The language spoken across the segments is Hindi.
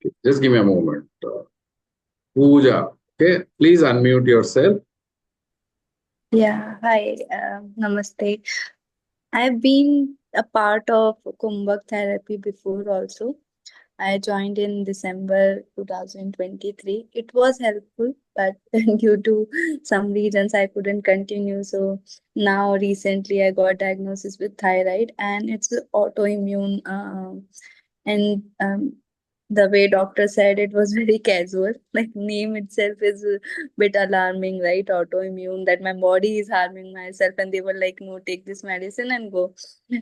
Just give me a moment. Pooja, okay, please unmute yourself. Yeah, hi, namaste. I've been a part of Kumbhak therapy before also. I joined in December 2023. It was helpful, but due to some reasons I couldn't continue. So now recently I got diagnosis with thyroid and it's autoimmune. And the way doctor said it was very casual. Like name itself is a bit alarming, right? Autoimmune, that my body is harming myself, and they were like, "No, take this medicine and go."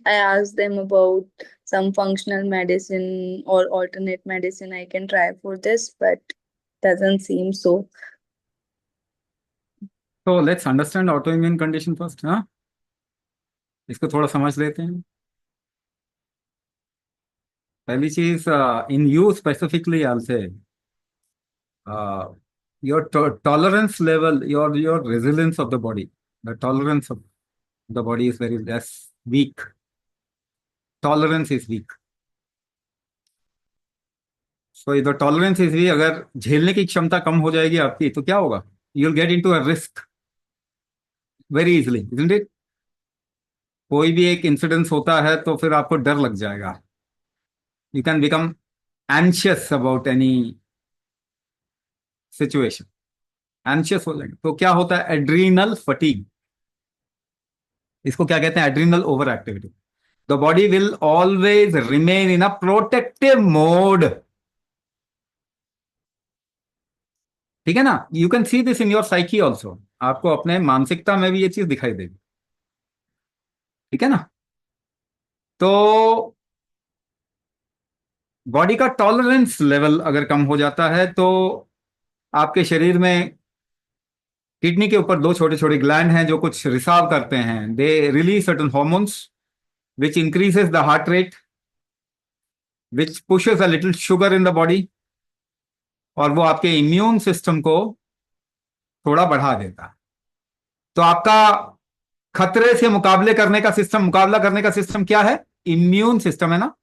I asked them about some functional medicine or alternate medicine I can try for this, but doesn't seem so. तो let's understand autoimmune condition first, हाँ। इसको थोड़ा समझ लेते हैं। पहली चीज, इन you specifically I say your tolerance level, your resilience of the body, the tolerance of the body is very less weak. Tolerance is weak. So the tolerance is weak. अगर झेलने की क्षमता कम हो जाएगी आपकी तो क्या होगा? You will get into a risk very easily, isn't it? कोई भी एक इंसिडेंस होता है तो फिर आपको डर लग जाएगा। You can become anxious about any situation. Anxious हो जाएगा तो क्या होता है? Adrenal fatigue. इसको क्या कहते हैं? Adrenal over activity. The body will always remain in a protective mode. ठीक है ना? You can see this in your psyche also. आपको अपने मानसिकता में भी ये चीज दिखाई देगी। ठीक है ना? तो बॉडी का टॉलरेंस लेवल अगर कम हो जाता है तो आपके शरीर में किडनी के ऊपर दो छोटे छोटे ग्लैंड हैं जो कुछ रिसाव करते हैं। They release certain hormones which increases the heart rate, which pushes a little sugar in the body, और वो आपके इम्यून सिस्टम को थोड़ा बढ़ा देता है। तो आपका खतरे से मुकाबला करने का सिस्टम क्या है? इम्यून सिस्टम है ना।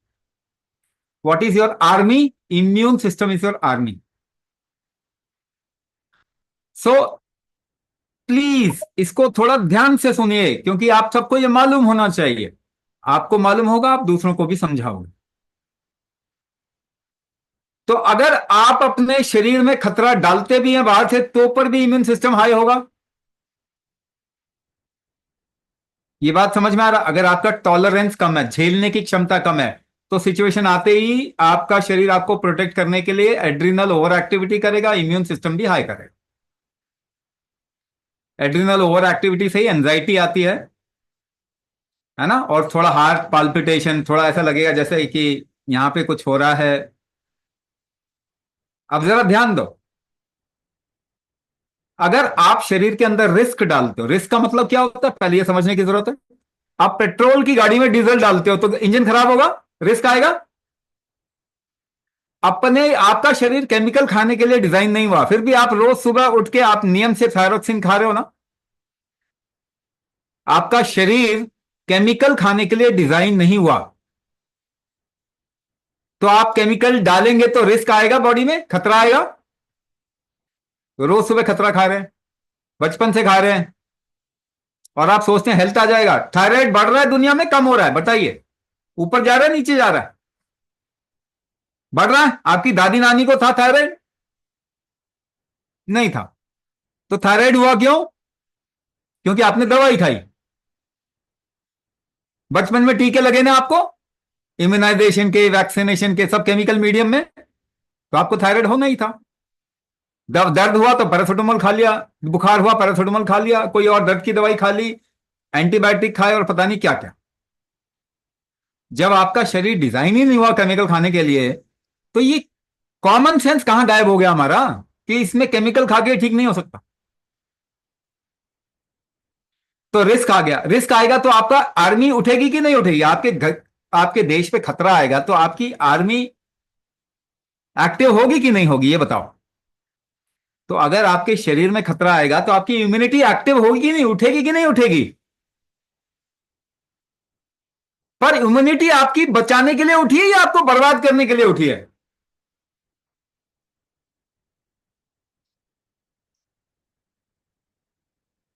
What is your army? Immune system is your army. So please इसको थोड़ा ध्यान से सुनिए, क्योंकि आप सबको ये मालूम होना चाहिए। आपको मालूम होगा, आप दूसरों को भी समझाओगे। तो अगर आप अपने शरीर में खतरा डालते भी हैं बाहर से तो पर भी इम्यून सिस्टम हाई होगा। ये बात समझ में आ रहा? अगर आपका टॉलरेंस कम है, झेलने की क्षमता कम है, तो सिचुएशन आते ही आपका शरीर आपको प्रोटेक्ट करने के लिए एड्रिनल ओवर एक्टिविटी करेगा, इम्यून सिस्टम भी हाई करेगा। एड्रिनल ओवर एक्टिविटी से ही एंजाइटी आती है ना? और थोड़ा हार्ट पाल्पिटेशन, थोड़ा ऐसा लगेगा जैसे कि यहां पे कुछ हो रहा है। अब जरा ध्यान दो। अगर आप शरीर के अंदर रिस्क डालते हो, रिस्क का मतलब क्या होता है पहले ये समझने की जरूरत है। आप पेट्रोल की गाड़ी में डीजल डालते हो तो इंजन खराब होगा, रिस्क आएगा। अपने आपका शरीर केमिकल खाने के लिए डिजाइन नहीं हुआ, फिर भी आप रोज सुबह उठ के आप नियम से थायरोक्सिन खा रहे हो ना। आपका शरीर केमिकल खाने के लिए डिजाइन नहीं हुआ, तो आप केमिकल डालेंगे तो रिस्क आएगा, बॉडी में खतरा आएगा। रोज सुबह खतरा खा रहे हैं, बचपन से खा रहे हैं, और आप सोचते हैं हेल्थ आ जाएगा। थायराइड बढ़ रहा है दुनिया में, कम हो रहा है? बताइए, ऊपर जा रहा है नीचे जा रहा है? बढ़ रहा है। आपकी दादी नानी को था थायराइड? नहीं था। तो थायराइड हुआ क्यों? क्योंकि आपने दवाई खाई। बचपन में टीके लगे ना आपको, इम्यूनाइजेशन के, वैक्सीनेशन के, सब केमिकल मीडियम में, तो आपको थायराइड होना ही था। दर्द हुआ तो पैरासिटामोल खा लिया, बुखार हुआ पैरासिटामोल खा लिया, कोई और दर्द की दवाई खा ली, एंटीबायोटिक खाए, और पता नहीं क्या क्या। जब आपका शरीर डिजाइन ही नहीं हुआ केमिकल खाने के लिए, तो ये कॉमन सेंस कहां गायब हो गया हमारा कि इसमें केमिकल खा के ठीक नहीं हो सकता। तो रिस्क आ गया। रिस्क आएगा तो आपका आर्मी उठेगी कि नहीं उठेगी? आपके घर, आपके देश पे खतरा आएगा तो आपकी आर्मी एक्टिव होगी कि नहीं होगी? ये बताओ। तो अगर आपके शरीर में खतरा आएगा तो आपकी इम्यूनिटी एक्टिव होगी कि नहीं, उठेगी कि नहीं उठेगी? पर इम्यूनिटी आपकी बचाने के लिए उठी है या आपको बर्बाद करने के लिए उठी है?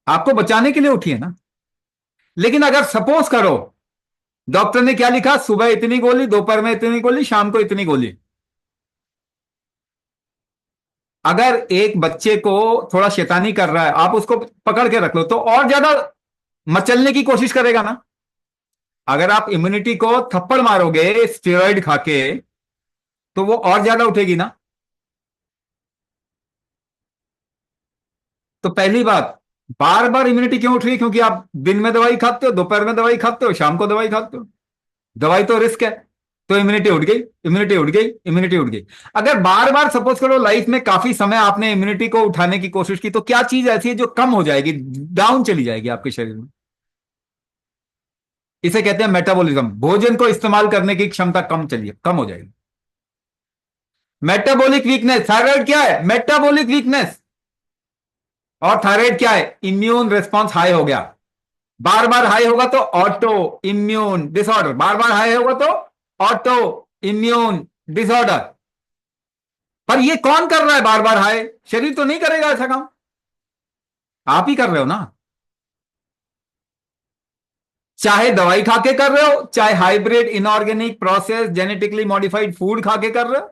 आपको बचाने के लिए उठी है ना। लेकिन अगर सपोज करो डॉक्टर ने क्या लिखा, सुबह इतनी गोली, दोपहर में इतनी गोली, शाम को इतनी गोली, अगर एक बच्चे को थोड़ा शैतानी कर रहा है, आप उसको पकड़ के रख लो तो और ज्यादा मचलने की कोशिश करेगा ना। अगर आप इम्यूनिटी को थप्पड़ मारोगे स्टेरॉइड खा के तो वो और ज्यादा उठेगी ना। तो पहली बात, बार बार इम्यूनिटी क्यों उठ रही है? क्योंकि आप दिन में दवाई खाते हो, दोपहर में दवाई खाते हो, शाम को दवाई खाते हो। दवाई तो रिस्क है, तो इम्यूनिटी उठ गई, इम्यूनिटी उठ गई, इम्यूनिटी उठ गई। अगर बार बार सपोज करो लाइफ में काफी समय आपने इम्यूनिटी को उठाने की कोशिश की, तो क्या चीज ऐसी है जो कम हो जाएगी, डाउन चली जाएगी आपके शरीर में? इसे कहते हैं मेटाबॉलिज्म। भोजन को इस्तेमाल करने की क्षमता कम हो जाएगी। मेटाबॉलिक वीकनेस, थायराइड क्या है? Metabolic weakness. और थायराइड क्या है? इम्यून रिस्पॉन्स हाई हो गया। बार बार हाई होगा तो ऑटो इम्यून डिसऑर्डर, बार बार हाई होगा तो ऑटो इम्यून डिसऑर्डर। पर ये कौन कर रहा है बार बार हाई? शरीर तो नहीं करेगा ऐसा काम, आप ही कर रहे हो ना। चाहे दवाई खा के कर रहे हो, चाहे hybrid inorganic process genetically modified food खा के कर रहे हो,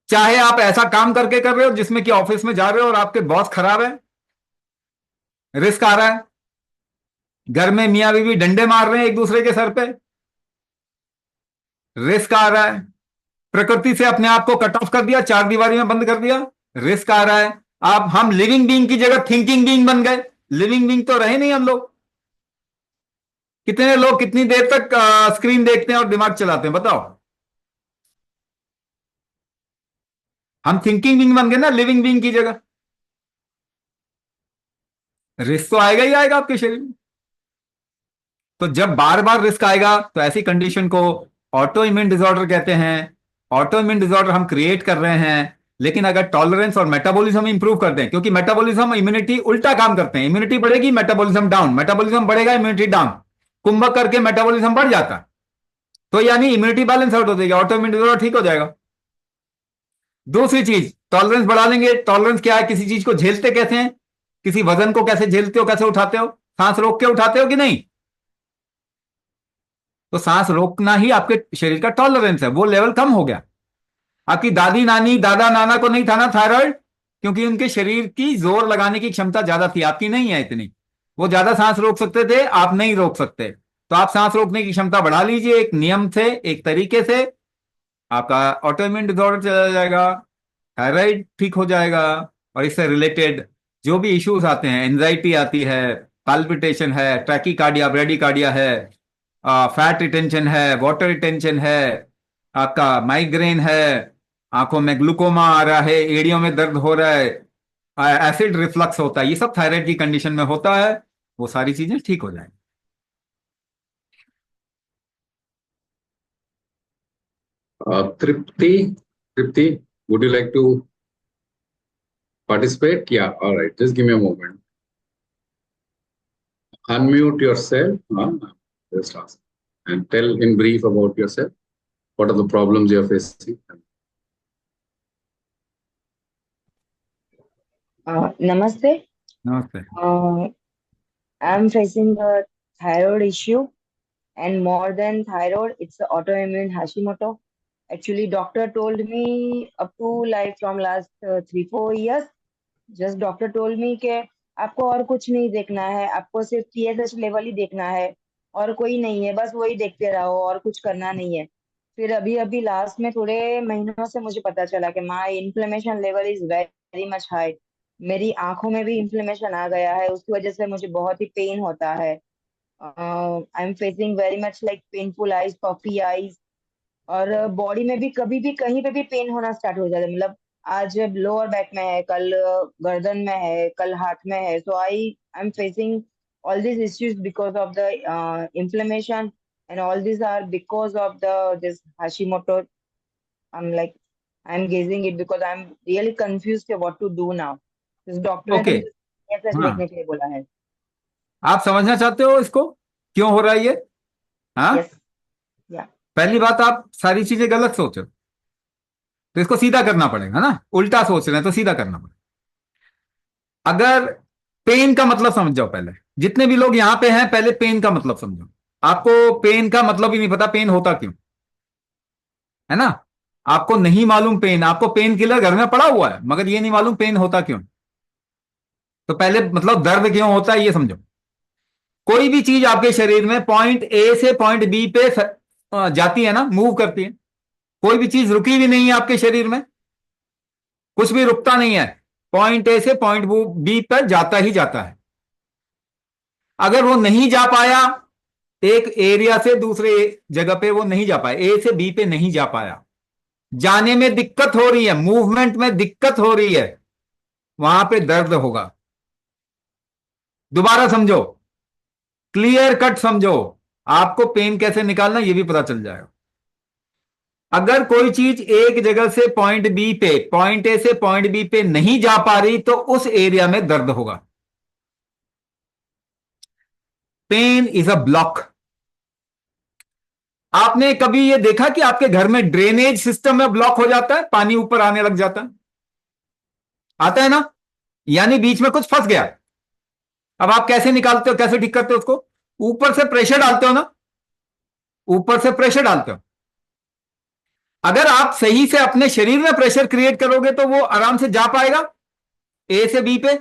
चाहे आप ऐसा काम करके कर रहे हो जिसमें कि ऑफिस में जा रहे हो और आपके बॉस खराब है, रिस्क आ रहा है। घर में मियां बीवी डंडे मार रहे हैं एक दूसरे के सर पे, रिस्क आ रहा है। प्रकृति से अपने आप को कट ऑफ कर दिया, चार दीवारी में बंद कर दिया, रिस्क आ रहा है। अब हम लिविंग बीइंग की जगह थिंकिंग बीइंग बन गए। लिविंग बीइंग तो रहे नहीं हम लोग। कितने लोग कितनी देर तक स्क्रीन देखते हैं और दिमाग चलाते हैं, बताओ। हम थिंकिंग बीइंग बन गए ना लिविंग बीइंग की जगह। रिस्क तो आएगा ही आएगा आपके शरीर में। तो जब बार बार रिस्क आएगा तो ऐसी कंडीशन को ऑटो इम्यून डिसऑर्डर कहते हैं। ऑटो इम्यून डिसऑर्डर हम क्रिएट कर रहे हैं। लेकिन अगर टॉलरेंस और मेटाबॉलिज्म इंप्रूव कर दें, क्योंकि मेटाबॉलिज्म इम्यूनिटी उल्टा काम करते हैं, इम्यूनिटी बढ़ेगी मेटाबॉलिज्म डाउन, मेटाबॉलिज्म बढ़ेगा इम्यूनिटी डाउन, कुंभक करके मेटाबॉलिज्म बढ़ जाता है। तो यानी इम्यूनिटी बैलेंस आउट हो जाएगी, ऑटो इम्यून डिसऑर्डर ठीक हो जाएगा। दूसरी चीज, टॉलरेंस बढ़ा लेंगे। टॉलरेंस क्या है? किसी चीज को झेलते कैसे हैं, किसी वजन को कैसे झेलते हो, कैसे उठाते हो, सांस रोक के उठाते हो कि नहीं? तो सांस रोकना ही आपके शरीर का टॉलरेंस है, वो लेवल कम हो गया। आपकी दादी नानी दादा नाना को नहीं था ना थायराइड, क्योंकि उनके शरीर की जोर लगाने की क्षमता ज्यादा थी, आपकी नहीं है इतनी। वो ज्यादा सांस रोक सकते थे, आप नहीं रोक सकते। तो आप सांस रोकने की क्षमता बढ़ा लीजिए एक नियम से, एक तरीके से, आपका ऑटोइम्यून डिसऑर्डर चला जाएगा, थायराइड ठीक हो जाएगा। और इससे रिलेटेड जो भी इश्यूज आते हैं, एंजाइटी आती है, पाल्पिटेशन है, ट्रैकीकार्डिया, ब्रेडिकार्डिया है, फैट रिटेंशन है, वाटर रिटेंशन है, आपका माइग्रेन है, आंखों में ग्लूकोमा आ रहा है, एड़ियों में दर्द हो रहा है, एसिड रिफ्लक्स होता है, ये सब थायराइड की कंडीशन में होता है। वो सारी चीजें ठीक हो जाएंगी। Tripti, would you like to participate? Yeah, all right. Just give me a moment. Unmute yourself. Just ask and tell in brief about yourself. What are the problems you're facing? Namaste. नमस्ते। I'm facing a thyroid issue, and more than thyroid, it's the autoimmune Hashimoto. Actually, doctor told me up to like from last 3-4 years, just doctor told me कि आपको और कुछ नहीं देखना है, आपको सिर्फ TSH लेवल ही देखना है, और कोई नहीं है, बस वही देखते रहो और कुछ करना नहीं है। फिर अभी अभी लास्ट में थोड़े महीनों से मुझे पता चला कि my inflammation level is very much high. मेरी आंखों में भी इन्फ्लेमेशन आ गया है, उसकी वजह से मुझे बहुत ही पेन होता है। आई am facing very much like painful eyes, puffy eyes, और बॉडी में भी कभी भी कहीं पे भी पेन होना स्टार्ट हो जाता है। मतलब आज लोअर बैक में है, कल गर्दन में है, कल हाथ में है। So I am facing all these issues because of the inflammation, and all these are because of the this Hashimoto. I'm like, I'm gazing it because I'm really confused कि what to do now. इस डॉक्टर ने तो ओके, मुझे TSH हाँ, देखने के लिए बोला है। आप समझना चाहते हो इसको क्यों हो रहा है ये? हाँ, यस, या, पहली बात, आप सारी चीजें गलत सोच रहे हो, तो इसको सीधा करना पड़ेगा ना। उल्टा सोच रहे हैं तो सीधा करना पड़ेगा। अगर पेन का मतलब समझ जाओ, पहले जितने भी लोग यहां पे हैं पहले पेन का मतलब समझो। आपको पेन का मतलब ही नहीं पता, पेन होता क्यों, है ना? आपको नहीं मालूम पेन, आपको पेन किलर घर में पड़ा हुआ है मगर ये नहीं मालूम पेन होता क्यों। तो पहले मतलब दर्द क्यों होता है ये समझो। कोई भी चीज आपके शरीर में पॉइंट ए से पॉइंट बी पे जाती है ना, मूव करती है। कोई भी चीज रुकी भी नहीं है आपके शरीर में, कुछ भी रुकता नहीं है, पॉइंट ए से पॉइंट बी पर जाता ही जाता है। अगर वो नहीं जा पाया एक एरिया से दूसरे जगह पे, वो नहीं जा पाया, ए से बी पे नहीं जा पाया, जाने में दिक्कत हो रही है, मूवमेंट में दिक्कत हो रही है, वहां पे दर्द होगा। दोबारा समझो, क्लियर कट समझो, आपको पेन कैसे निकालना ये भी पता चल जाएगा। अगर कोई चीज एक जगह से पॉइंट बी पे, पॉइंट ए से पॉइंट बी पे नहीं जा पा रही तो उस एरिया में दर्द होगा। Pain is a block. आपने कभी ये देखा कि आपके घर में ड्रेनेज सिस्टम में ब्लॉक हो जाता है, पानी ऊपर आने लग जाता है, आता है ना? यानी बीच में कुछ फंस गया। अब आप कैसे निकालते हो, कैसे ठीक करते हो उसको? ऊपर से प्रेशर डालते हो ना, ऊपर से प्रेशर डालते हो। अगर आप सही से अपने शरीर में प्रेशर क्रिएट करोगे तो वो आराम से जा पाएगा ए से बी पे,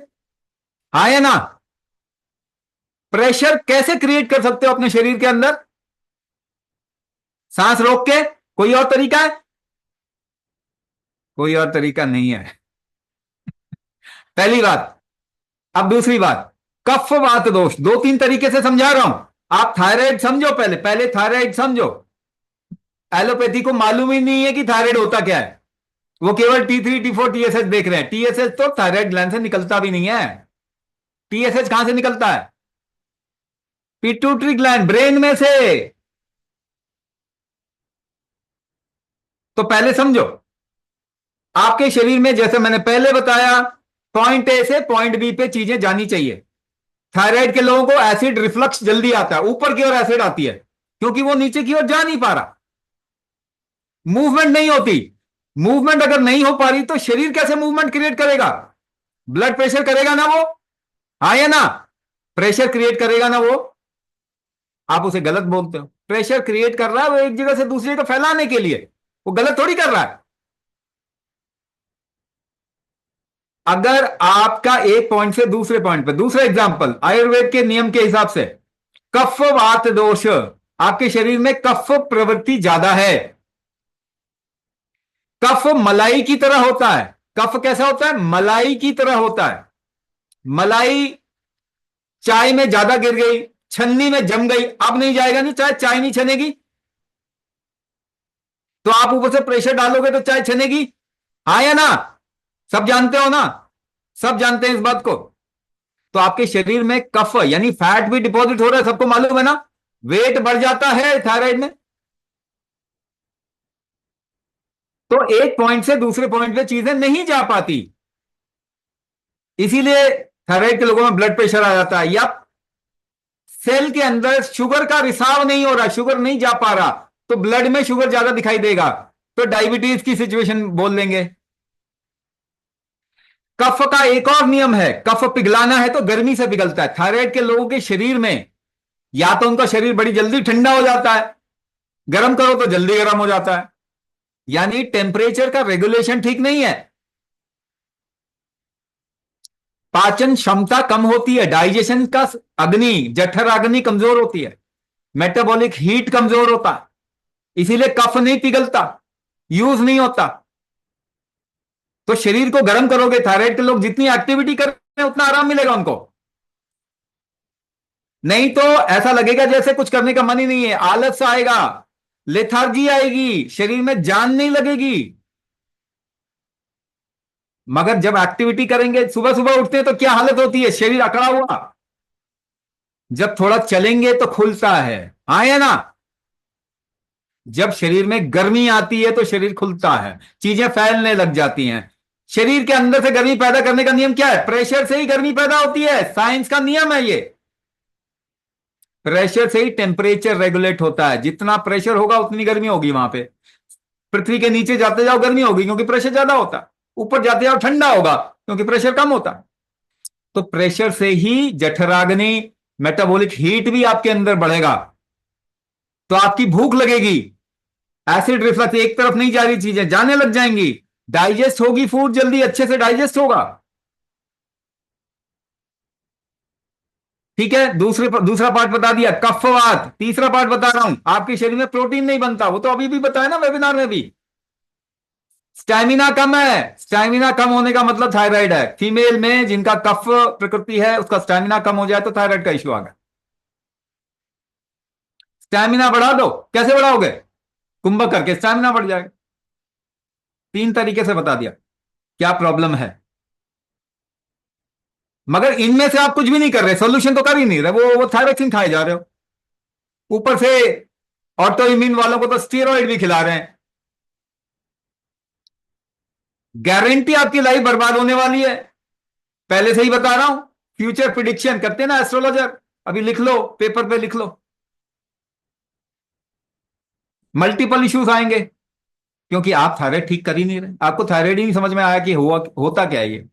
हाँ या ना? प्रेशर कैसे क्रिएट कर सकते हो अपने शरीर के अंदर? सांस रोक के? कोई और तरीका है? कोई और तरीका नहीं है। पहली बात। अब दूसरी बात, कफ वात दोष, दो तीन तरीके से समझा रहा हूं। आप थायराइड समझो, पहले पहले थायराइड समझो। एलोपैथी को मालूम ही नहीं है कि थायराइड होता क्या है, वो केवल T3 T4 TSH देख रहे हैं। TSH तो थायराइड ग्लैंड से निकलता भी नहीं है। TSH कहां से निकलता है? पिट्यूटरी ग्लैंड, ब्रेन में से। तो पहले समझो, आपके शरीर में जैसे मैंने पहले बताया, पॉइंट ए से पॉइंट बी पे चीजें जानी चाहिए। थायराइड के लोगों को एसिड रिफ्लक्स जल्दी आता है, ऊपर की ओर एसिड आती है क्योंकि वो नीचे की ओर जा नहीं पा रहा, मूवमेंट नहीं होती। मूवमेंट अगर नहीं हो पा रही तो शरीर कैसे मूवमेंट क्रिएट करेगा? ब्लड प्रेशर करेगा ना वो, हाँ या ना? प्रेशर क्रिएट करेगा ना वो। आप उसे गलत बोलते हो। प्रेशर क्रिएट कर रहा है वो एक जगह से दूसरी जगह फैलाने के लिए, वो गलत थोड़ी कर रहा है। अगर आपका एक पॉइंट से दूसरे पॉइंट पे, दूसरा एग्जांपल आयुर्वेद के नियम के हिसाब से, कफ वात दोष, आपके शरीर में कफ प्रवृत्ति ज्यादा है। कफ मलाई की तरह होता है। कफ कैसा होता है? मलाई की तरह होता है। मलाई चाय में ज्यादा गिर गई, छन्नी में जम गई, अब नहीं जाएगा, नहीं चाय, चाय नहीं छनेगी। तो आप ऊपर से प्रेशर डालोगे तो चाय छनेगी, हाँ या ना? सब जानते हो ना, सब जानते हैं इस बात को। तो आपके शरीर में कफ यानी फैट भी डिपॉजिट हो रहा है, सबको मालूम है ना? वेट बढ़ जाता है थायराइड में। तो एक पॉइंट से दूसरे पॉइंट पे चीजें नहीं जा पाती, इसीलिए थायराइड के लोगों में ब्लड प्रेशर आ जाता है। या सेल के अंदर शुगर का रिसाव नहीं हो रहा, शुगर नहीं जा पा रहा, तो ब्लड में शुगर ज्यादा दिखाई देगा, तो डायबिटीज की सिचुएशन बोल देंगे। कफ का एक और नियम है, कफ पिघलाना है तो गर्मी से पिघलता है। थायराइड के लोगों के शरीर में या तो उनका शरीर बड़ी जल्दी ठंडा हो जाता है, गर्म करो तो जल्दी गर्म हो जाता है, यानी टेम्परेचर का रेगुलेशन ठीक नहीं है। पाचन क्षमता कम होती है, डाइजेशन का अग्नि, जठर अग्नि कमजोर होती है, मेटाबॉलिक हीट कमजोर होता है, इसीलिए कफ नहीं पिघलता, यूज नहीं होता। तो शरीर को गर्म करोगे, थायराइड के लोग जितनी एक्टिविटी करें उतना आराम मिलेगा उनको, नहीं तो ऐसा लगेगा जैसे कुछ करने का मन ही नहीं है, आलस आएगा, लेथार्जी आएगी, शरीर में जान नहीं लगेगी। मगर जब एक्टिविटी करेंगे, सुबह सुबह उठते हैं तो क्या हालत होती है? शरीर अकड़ा हुआ। जब थोड़ा चलेंगे तो खुलता है, हाँ या ना? जब शरीर में गर्मी आती है तो शरीर खुलता है, चीजें फैलने लग जाती हैं। शरीर के अंदर से गर्मी पैदा करने का नियम क्या है? प्रेशर से ही गर्मी पैदा होती है, साइंस का नियम है ये। प्रेशर से ही टेम्परेचर रेगुलेट होता है, जितना प्रेशर होगा उतनी गर्मी होगी वहां पे। पृथ्वी के नीचे जाते जाओ गर्मी होगी क्योंकि प्रेशर ज्यादा होता है, ऊपर जाते जाओ ठंडा होगा क्योंकि प्रेशर कम होता है। तो प्रेशर से ही जठराग्नि, मेटाबॉलिक हीट भी आपके अंदर बढ़ेगा, तो आपकी भूख लगेगी। एसिड रिफ्लक्स एक तरफ नहीं जा रही, चीजें जाने लग जाएंगी, डाइजेस्ट होगी, फूड जल्दी अच्छे से डाइजेस्ट होगा। ठीक है, दूसरा पार्ट बता दिया, कफवात। तीसरा पार्ट बता रहा हूं, आपके शरीर में प्रोटीन नहीं बनता, वो तो अभी भी बताया ना वेबिनार में भी। स्टैमिना कम है, स्टैमिना कम होने का मतलब थायराइड है। फीमेल में जिनका कफ प्रकृति है, उसका स्टैमिना कम हो जाए तो थायराइड का इश्यू आ गया। स्टैमिना बढ़ा दो, कैसे बढ़ाओगे? कुंभक करके स्टैमिना बढ़ जाएगा। 3 तरीके से बता दिया क्या प्रॉब्लम है, मगर इनमें से आप कुछ भी नहीं कर रहे, सॉल्यूशन तो कर ही नहीं रहे, वो थायरोक्सिन खाए जा रहे हो। ऊपर से ऑटो इम्यून वालों को तो स्टीरॉइड भी खिला रहे हैं। गारंटी आपकी लाइफ बर्बाद होने वाली है, पहले से ही बता रहा हूं। फ्यूचर प्रिडिक्शन करते हैं ना एस्ट्रोलॉजर, अभी लिख लो, पेपर पे लिख लो। मल्टीपल इश्यूज आएंगे, क्योंकि आप थायराइड ठीक कर ही नहीं रहे। आपको थायराइड ही नहीं समझ में आया कि होता क्या है ये।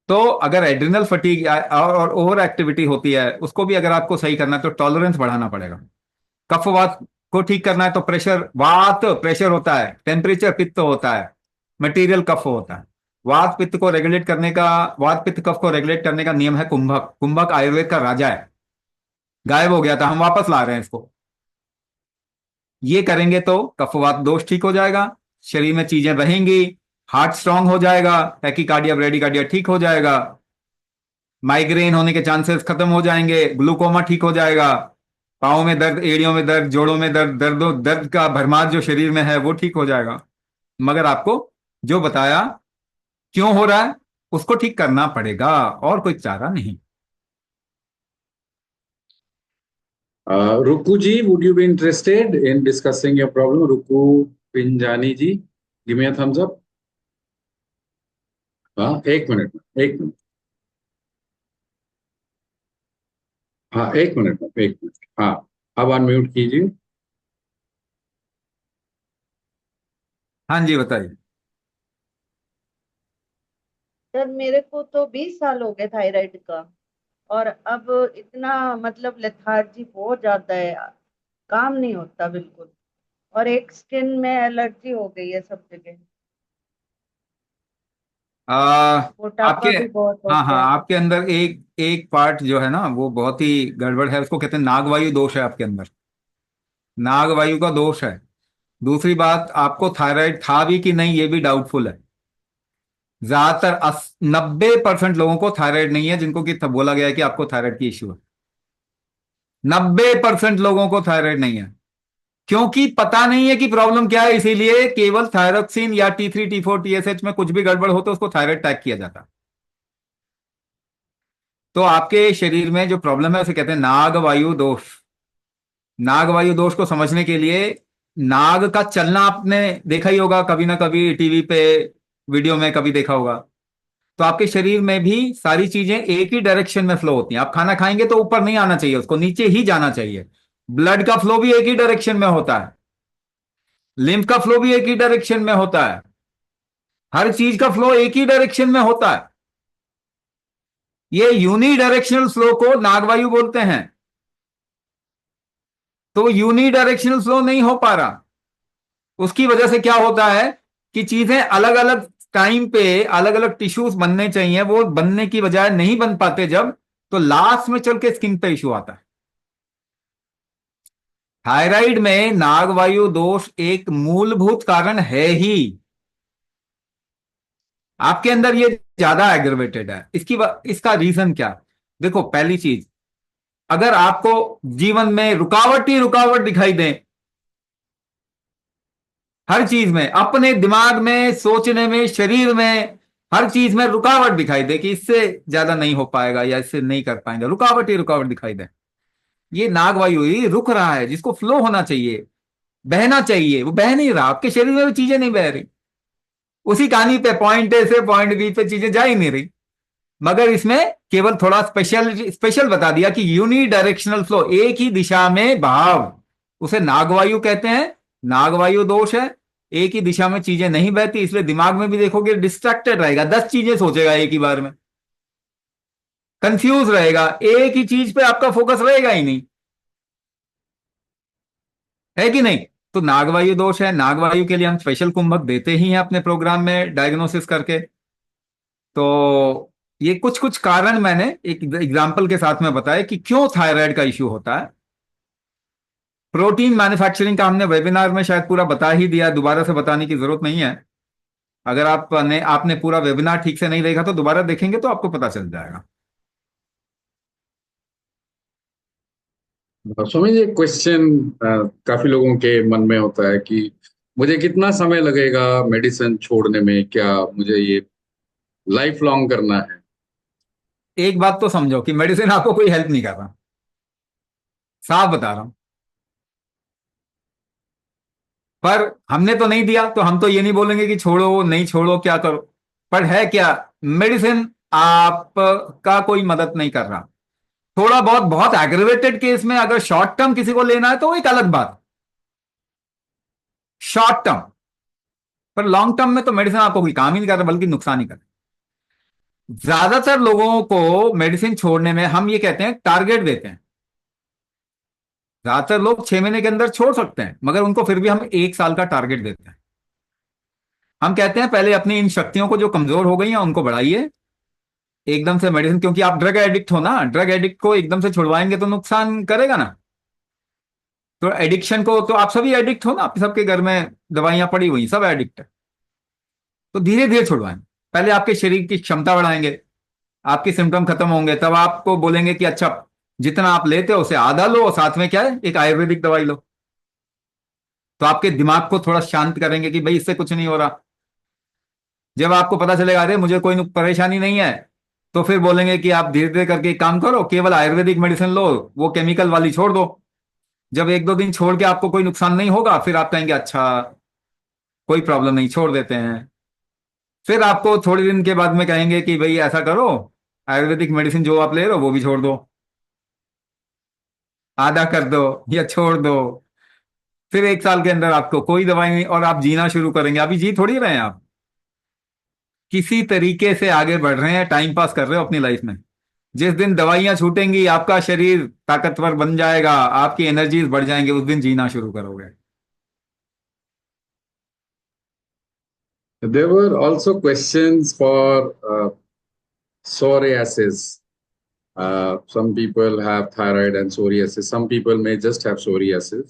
तो अगर एड्रिनल फटीग और ओवर एक्टिविटी होती है, उसको भी अगर आपको सही करना है तो टॉलरेंस बढ़ाना पड़ेगा। कफवात को ठीक करना है तो प्रेशर, वात प्रेशर होता है, टेम्परेचर पित्त होता है, मटेरियल कफ होता है। वात पित्त को रेगुलेट करने का, वात पित्त कफ को रेगुलेट करने का नियम है कुंभक। कुंभक आयुर्वेद का राजा है, गायब हो गया था, हम वापस ला रहे हैं इसको। ये करेंगे तो कफवात दोष ठीक हो जाएगा, शरीर में चीजें रहेंगी, हार्ट स्ट्रांग हो जाएगा, टैकीकार्डिया ब्रेडिकार्डिया ठीक हो जाएगा, माइग्रेन होने के चांसेस खत्म हो जाएंगे, ग्लूकोमा ठीक हो जाएगा, पाँव में दर्द, एड़ियों में दर्द, जोड़ों में दर्द, दर्द का भरमार जो शरीर में है वो ठीक हो जाएगा। मगर आपको जो बताया क्यों हो रहा है उसको ठीक करना पड़ेगा, और कोई चारा नहीं। Ruku ji, would you be interested in discussing your problem? Ruku Pinjani ji, give me a thumbs up. हाँ, एक मिनट। हाँ, एक मिनट। हाँ, अब अनम्यूट कीजिए। हाँ जी, बताइए। सर मेरे को तो 20 साल हो गए थायराइड का, और अब इतना मतलब लेथार्जी बहुत ज्यादा है, काम नहीं होता बिल्कुल, और एक स्किन में एलर्जी हो गई है सब जगह, मोटापा आपके, भी बहुत हो हाँ हाँ, गया है। आपके अंदर एक एक पार्ट जो है ना वो बहुत ही गड़बड़ है, उसको कहते हैं नागवायु दोष है आपके अंदर, नागवायु का दोष है। दूसरी बात, आपको थायराइड था भी कि नहीं ये भी डाउटफुल है। ज्यादातर 90% लोगों को थायराइड नहीं है, जिनको कि बोला गया है कि आपको थायराइड की इश्यू है। 90% लोगों को थायराइड नहीं है, क्योंकि पता नहीं है कि प्रॉब्लम क्या है, इसीलिए केवल थायरोक्सिन या T3 T4 TSH में कुछ भी गड़बड़ हो तो उसको थायराइड टैग किया जाता है। तो आपके शरीर में जो प्रॉब्लम है उसे कहते हैं नागवायु दोष। नागवायु दोष को समझने के लिए नाग का चलना आपने देखा ही होगा कभी ना कभी, टीवी पे, वीडियो में कभी देखा होगा। तो आपके शरीर में भी सारी चीजें एक ही डायरेक्शन में फ्लो होती हैं। आप खाना खाएंगे तो ऊपर नहीं आना चाहिए, उसको नीचे ही जाना चाहिए। ब्लड का फ्लो भी एक ही डायरेक्शन में होता है, लिम्फ का फ्लो भी एक ही डायरेक्शन में होता है, हर चीज का फ्लो एक ही डायरेक्शन में होता है। ये यूनी डायरेक्शनल फ्लो को नागवायु बोलते हैं। तो यूनी डायरेक्शनल फ्लो नहीं हो पा रहा, उसकी वजह से क्या होता है कि चीजें अलग अलग टाइम पे अलग अलग टिश्यूज बनने चाहिए, वो बनने की बजाय नहीं बन पाते जब, तो लास्ट में चल के स्किन पे इश्यू आता है। थायराइड में नागवायु दोष एक मूलभूत कारण है ही, आपके अंदर ये ज्यादा एग्रवेटेड है। इसका रीजन क्या? देखो, पहली चीज, अगर आपको जीवन में रुकावट ही रुकावट दिखाई दे, हर चीज में, अपने दिमाग में, सोचने में, शरीर में, हर चीज में रुकावट दिखाई दे कि इससे ज्यादा नहीं हो पाएगा या इससे नहीं कर पाएंगे, रुकावट ही रुकावट दिखाई दे, ये नागवायु ही रुक रहा है, जिसको फ्लो होना चाहिए, बहना चाहिए, वो बह नहीं रहा। आपके शरीर में भी चीजें नहीं बह रही, उसी कहानी पे पॉइंट ए से पॉइंट बी पे चीजें जा ही नहीं रही। मगर इसमें केवल थोड़ा स्पेशल बता दिया कि यूनी डायरेक्शनल फ्लो, एक ही दिशा में बहाव, उसे नागवायु कहते हैं, नागवायु दोष है। एक ही दिशा में चीजें नहीं बहती, इसलिए दिमाग में भी देखोगे डिस्ट्रैक्टेड रहेगा, 10 चीजें सोचेगा एक ही बार में, कंफ्यूज रहेगा, एक ही चीज पे आपका फोकस रहेगा ही नहीं, है कि नहीं? तो नागवायु दोष है, नागवायु के लिए हम स्पेशल कुंभक देते ही हैं अपने प्रोग्राम में डायग्नोसिस करके। तो ये कुछ कुछ कारण मैंने एक एग्जाम्पल के साथ में बताया कि क्यों थायराइड का इश्यू होता है। प्रोटीन मैन्युफैक्चरिंग का हमने वेबिनार में शायद पूरा बता ही दिया, दोबारा से बताने की जरूरत नहीं है। अगर आपने पूरा वेबिनार ठीक से नहीं देखा तो दोबारा देखेंगे तो आपको पता चल जाएगा। स्वामी जी, क्वेश्चन काफी लोगों के मन में होता है कि मुझे कितना समय लगेगा मेडिसिन छोड़ने में, क्या मुझे ये लाइफ लॉन्ग करना है? एक बात तो समझो कि मेडिसिन आपको कोई हेल्प नहीं कर रहा, साफ बता रहा हूं। पर हमने तो नहीं दिया, तो हम तो ये नहीं बोलेंगे कि छोड़ो नहीं छोड़ो क्या करो। पर है क्या, मेडिसिन आपका कोई मदद नहीं कर रहा। थोड़ा बहुत बहुत एग्रेवेटेड केस में अगर शॉर्ट टर्म किसी को लेना है तो वो एक अलग बात, शॉर्ट टर्म। पर लॉन्ग टर्म में तो मेडिसिन आपको कोई काम ही नहीं कर रहा, बल्कि नुकसान ही कर रहा। ज्यादातर लोगों को मेडिसिन छोड़ने में हम ये कहते हैं टारगेट देते हैं। ज्यादातर लोग 6 महीने के अंदर छोड़ सकते हैं, मगर उनको फिर भी हम 1 साल का टारगेट देते हैं। हम कहते हैं पहले अपनी इन शक्तियों को जो कमजोर हो गई हैं उनको बढ़ाइए, एकदम से मेडिसिन, क्योंकि आप ड्रग एडिक्ट हो ना, ड्रग एडिक्ट को एकदम से छुड़वाएंगे तो नुकसान करेगा ना। तो एडिक्शन को, तो आप सभी एडिक्ट हो ना, आप सबके घर में दवाइयां पड़ी हुई, सब एडिक्ट है। तो धीरे धीरे छुड़वाएं, पहले आपके शरीर की क्षमता बढ़ाएंगे, आपके सिम्टम खत्म होंगे, तब आपको बोलेंगे कि अच्छा जितना आप लेते हो उसे आधा लो और साथ में क्या है, एक आयुर्वेदिक दवाई लो। तो आपके दिमाग को थोड़ा शांत करेंगे कि भाई इससे कुछ नहीं हो रहा। जब आपको पता चलेगा अरे मुझे कोई परेशानी नहीं है, तो फिर बोलेंगे कि आप धीरे धीरे करके एक काम करो, केवल आयुर्वेदिक मेडिसिन लो, वो केमिकल वाली छोड़ दो। जब 1-2 दिन छोड़ के आपको कोई नुकसान नहीं होगा, फिर आप कहेंगे अच्छा कोई प्रॉब्लम नहीं, छोड़ देते हैं। फिर आपको थोड़े दिन के बाद में कहेंगे कि भाई ऐसा करो, आयुर्वेदिक मेडिसिन जो आप ले रहे हो वो भी छोड़ दो, आधा कर दो या छोड़ दो। फिर 1 साल के अंदर आपको कोई दवाई नहीं, और आप जीना शुरू करेंगे। अभी जी थोड़ी रहे हैं आप, किसी तरीके से आगे बढ़ रहे हैं, टाइम पास कर रहे हो अपनी लाइफ में। जिस दिन दवाइयां छूटेंगी, आपका शरीर ताकतवर बन जाएगा, आपकी एनर्जीज बढ़ जाएंगे, उस दिन जीना शुरू करोगे। There were also questions for psoriasis. Some people have thyroid and psoriasis. Some people may just have psoriasis.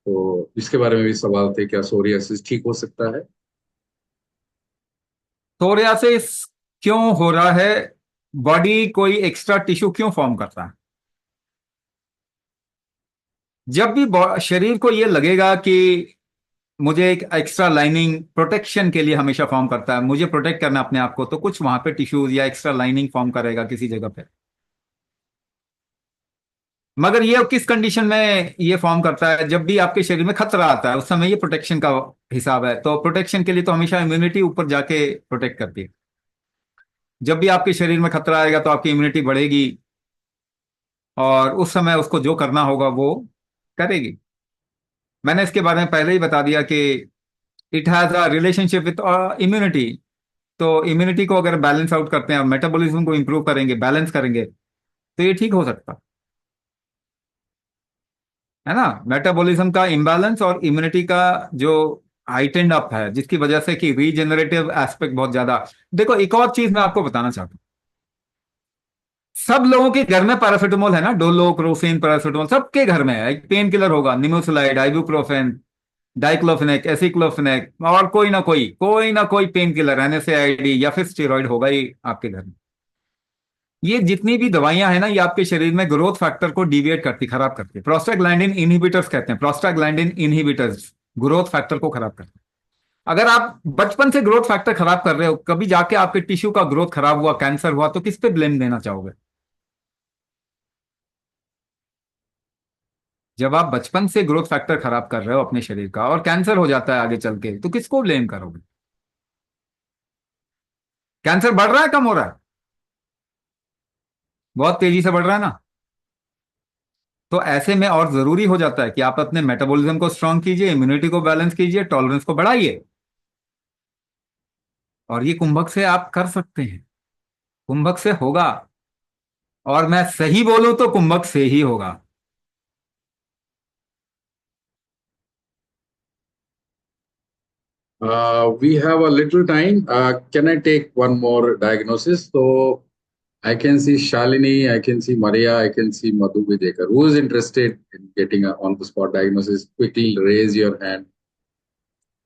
तो इसके बारे में भी सवाल थे, क्या psoriasis ठीक हो सकता है? सोरियासिस क्यों हो रहा है? बॉडी कोई एक्स्ट्रा टिश्यू क्यों फॉर्म करता है? जब भी शरीर को यह लगेगा कि मुझे एक एक्स्ट्रा लाइनिंग प्रोटेक्शन के लिए हमेशा फॉर्म करता है, मुझे प्रोटेक्ट करना अपने आप को, तो कुछ वहां पे टिश्यूज या एक्स्ट्रा लाइनिंग फॉर्म करेगा किसी जगह पे। मगर ये किस कंडीशन में ये फॉर्म करता है? जब भी आपके शरीर में खतरा आता है, उस समय ये प्रोटेक्शन का हिसाब है। तो प्रोटेक्शन के लिए तो हमेशा इम्यूनिटी ऊपर जाके प्रोटेक्ट करती है। जब भी आपके शरीर में खतरा आएगा तो आपकी इम्यूनिटी बढ़ेगी, और उस समय उसको जो करना होगा वो करेगी। मैंने इसके बारे में पहले ही बता दिया कि it has a relationship with immunity. तो इम्यूनिटी को अगर बैलेंस आउट करते हैं और मेटाबॉलिज्म को इंप्रूव करेंगे, बैलेंस करेंगे, तो ये ठीक हो सकता है ना। मेटाबॉलिज्म का इम्बैलेंस और इम्यूनिटी का जो हाइटेंड अप है, जिसकी वजह से कि रीजेनरेटिव एस्पेक्ट बहुत ज्यादा। देखो एक और चीज मैं आपको बताना चाहता हूँ, सब लोगों के घर में पैरासिटामोल है ना, डोलो, क्रोसिन, पैरासिटामोल सबके घर में है। एक पेन किलर होगा, निमोसुलाइड, आइबुप्रोफेन, डाइक्लोफेनेक, एसिक्लोफेनेक, और कोई ना कोई पेन किलर, एनएसएआईडी या फिर स्टेरॉइड होगा ही आपके घर में। ये जितनी भी दवाइयां हैं ना, ये आपके शरीर में ग्रोथ फैक्टर को डिविएट करती, खराब करती है। प्रोस्टाग्लैंडिन इनहिबिटर्स कहते हैं, प्रोस्टाग्लैंडिन इनहिबिटर्स ग्रोथ फैक्टर को खराब करते हैं। अगर आप बचपन से ग्रोथ फैक्टर खराब कर रहे हो, कभी जाके आपके टिश्यू का ग्रोथ खराब हुआ, कैंसर हुआ, तो किस पे ब्लेम देना चाहोगे? जब आप बचपन से ग्रोथ फैक्टर खराब कर रहे हो अपने शरीर का और कैंसर हो जाता है आगे चल के, तो किसको ब्लेम करोगे? कैंसर बढ़ रहा है, कम हो रहा है? बहुत तेजी से बढ़ रहा है ना। तो ऐसे में और जरूरी हो जाता है कि आप अपने मेटाबॉलिज्म को स्ट्रांग कीजिए, इम्यूनिटी को बैलेंस कीजिए, टॉलरेंस को बढ़ाइए। और ये कुंभक से आप कर सकते हैं, कुंभक से होगा। और मैं सही बोलूं तो कुंभक से ही होगा। We have a little time. Can I take one more diagnosis? So I can see Shalini, I can see Maria, I can see Madhu Vijekar. Who is interested in getting a on-the-spot diagnosis? Quickly raise your hand.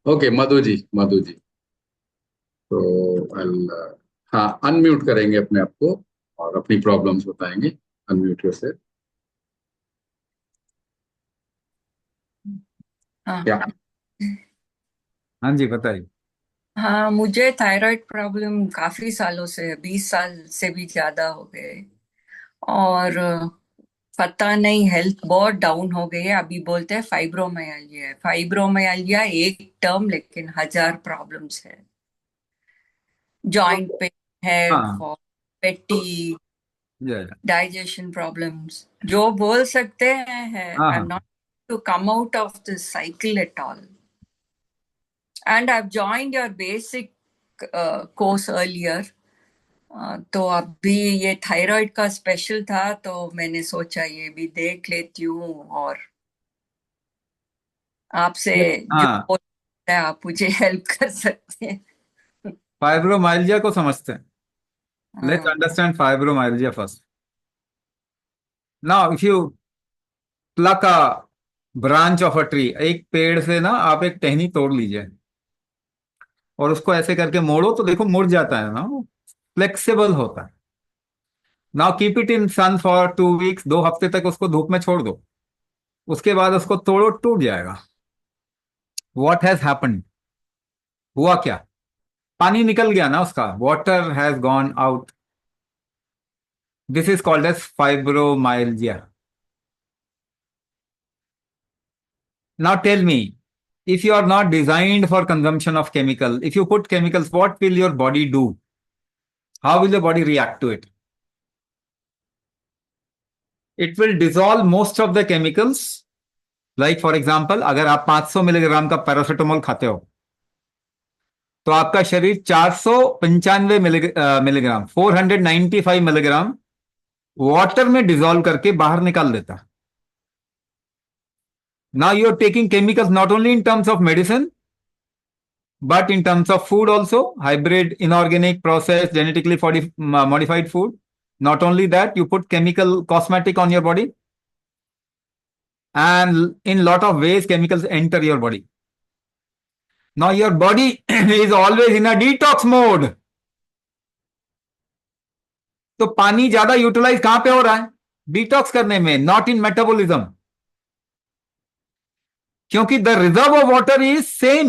Okay, Madhu ji. तो हाँ, अनम्यूट करेंगे अपने आप को और अपनी प्रॉब्लम्स बताएंगे। Unmute yourself. हाँ या हाँ जी, बताइए। हाँ, मुझे थायराइड प्रॉब्लम काफी सालों से, 20 साल से भी ज्यादा हो गए। और पता नहीं, हेल्थ बहुत डाउन हो गई है। अभी बोलते हैं फाइब्रोमाइल्जिया है। फाइब्रोमाइल्जिया एक टर्म, लेकिन 1000 प्रॉब्लम्स है। जॉइंट पेन, हेड हाँ, फॉल, पेटी, जय। डाइजेशन प्रॉब्लम्स, जो बोल सकते हैं। हाँ आई एम हाँ। Not to come out of this cycle at all. And I've joined your basic course earlier. तो अभी ये थायराइड का स्पेशल था, तो मैंने सोचा ये भी देख लेती हूँ। और आपसे जो हाँ, हो सकता है आप मुझे हेल्प कर सकते हैं। फाइब्रोमाइल्जिया को समझते हैं। लेट्स हाँ, understand fibromyalgia first. Now if you pluck a branch of a tree, एक पेड़ से ना आप एक टहनी तोड़ लीजिए और उसको ऐसे करके मोड़ो तो देखो मुड़ जाता है ना, फ्लेक्सिबल होता है। Now keep it in sun for 2 weeks, 2 हफ्ते तक उसको धूप में छोड़ दो। उसके बाद उसको तोड़ो, टूट जाएगा। What has happened? हुआ क्या? पानी निकल गया ना उसका, water has gone out. This is called as fibromyalgia. Now tell me, if you are not designed for consumption of chemical, if you put chemicals, what will your body do? How will your body react to it? It will dissolve most of the chemicals. Like for example, अगर आप 500 मिलीग्राम का पैरासीटामोल खाते हो तो आपका शरीर 495 मिलीग्राम, 495 मिलीग्राम वाटर में डिसॉल्व करके बाहर निकाल देता है। Now you are taking chemicals not only in terms of medicine, but in terms of food also, hybrid, inorganic, processed, genetically modified food. Not only that, you put chemical cosmetic on your body, and in lot of ways chemicals enter your body. Now your body is always in a detox mode. तो पानी ज्यादा यूटिलाइज कहां पे हो रहा है? डिटॉक्स करने में, नॉट इन मेटाबॉलिज्म। क्योंकि the reserve of water is same,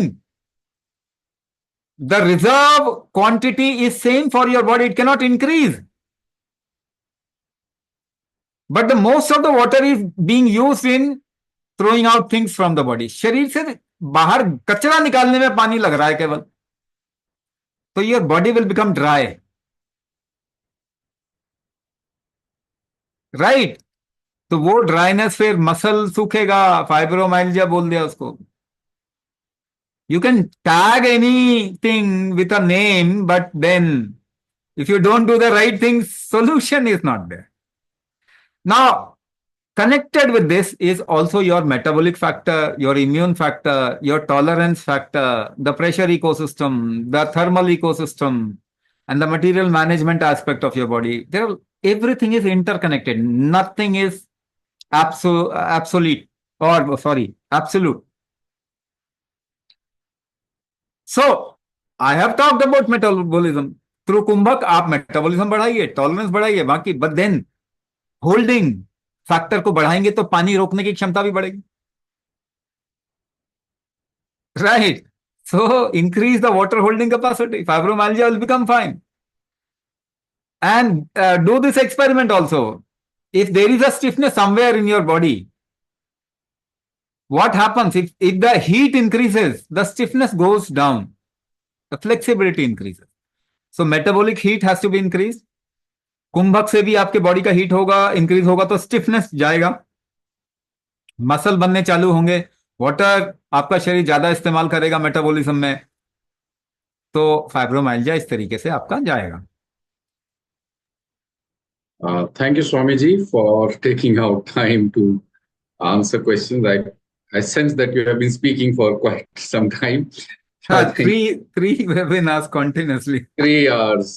the reserve quantity is same for your body, it cannot increase, but the most of the water is being used in throwing out things from the body. शरीर से बाहर कचरा निकालने में पानी लग रहा है केवल, तो your body will become dry, right? तो वो ड्राइनेस फिर मसल सूखेगा, फाइब्रोमाइल्जिया बोल दिया उसको। You can tag anything with a name, but then if you don't do the right things, solution is not there. Now connected with this is also your metabolic factor, your immune factor, your tolerance factor, the pressure ecosystem, the thermal ecosystem, and the material management aspect of your body. Everything is interconnected. Nothing is absolute, or sorry, absolute. So I have talked about metabolism. Through कुंभक आप मेटाबॉलिज्म बढ़ाइए, टॉलरेंस बढ़ाइए, बाकी बट देन होल्डिंग फैक्टर को बढ़ाएंगे तो पानी रोकने की क्षमता भी बढ़ेगी, right? So increase the water holding capacity, fibromyalgia will become fine. And do this experiment also. If there is a stiffness somewhere in your body, what happens? If the heat increases, the stiffness goes down, the flexibility increases. So metabolic heat has to be increased. कुंभक से भी आपके बॉडी का हीट होगा, इंक्रीज होगा तो स्टिफनेस जाएगा. मसल बनने चालू होंगे, वाटर आपका शरीर ज्यादा इस्तेमाल करेगा मेटाबॉलिज्म में, तो फाइब्रोमाइल्जिया इस तरीके से आपका जाएगा। Thank you, Swamiji, for taking out time to answer questions. I sense that you have been speaking for quite some time. I think three webinars continuously. 3 hours.